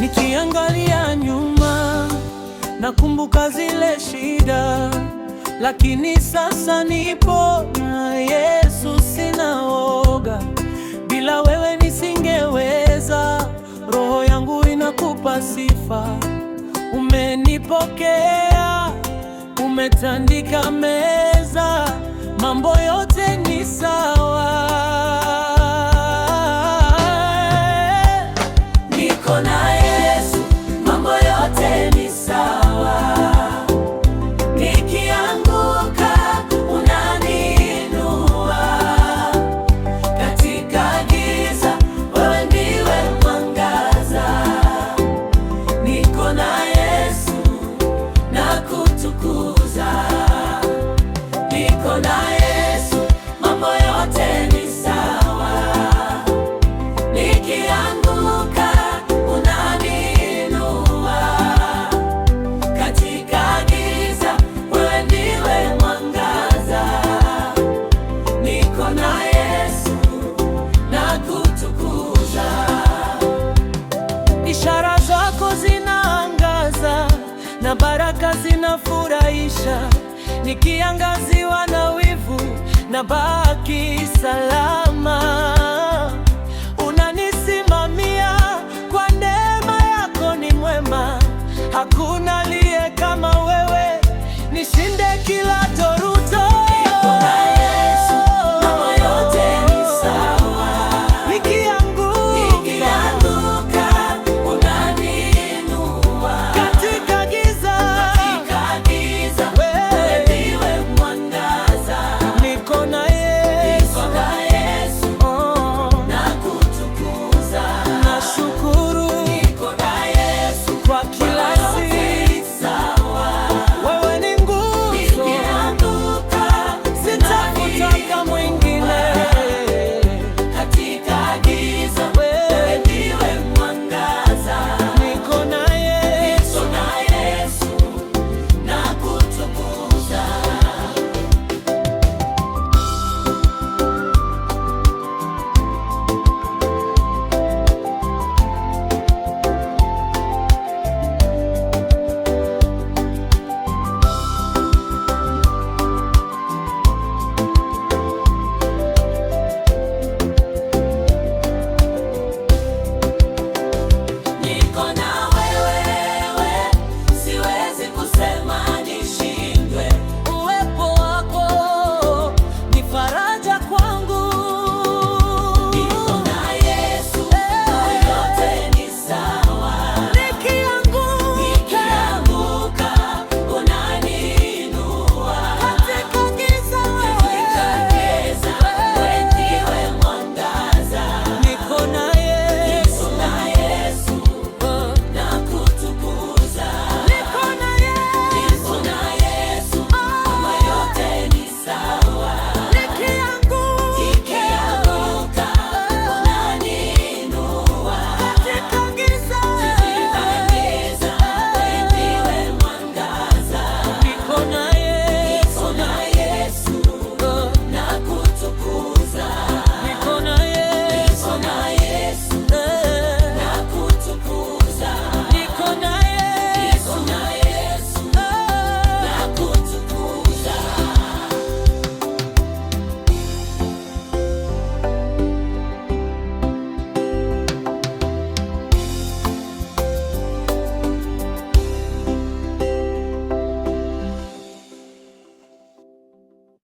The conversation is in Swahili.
Nikiangalia nyuma nakumbuka zile shida, lakini sasa nipo na Yesu, sina woga. Bila wewe nisingeweza, roho yangu inakupa sifa. Umenipokea, umetandika meza, mambo yote ni sawa. Niko na Yesu, mambo yote ni sawa. Nikianguka unaniinua, katika giza wewe ndiwe mwangaza. Niko na Yesu nakutukuza. Niko na Yesu, mambo yote ni sawa. Nikianguka unaniinua, katika giza wewe ndiwe mwangaza. Niko na Yesu nakutukuza. Ishara zako zinaangaza na baraka zinafurahisha. Nikiangaziwa na wivu na baki salama. Unanisimamia kwa neema yako, ni mwema, hakuna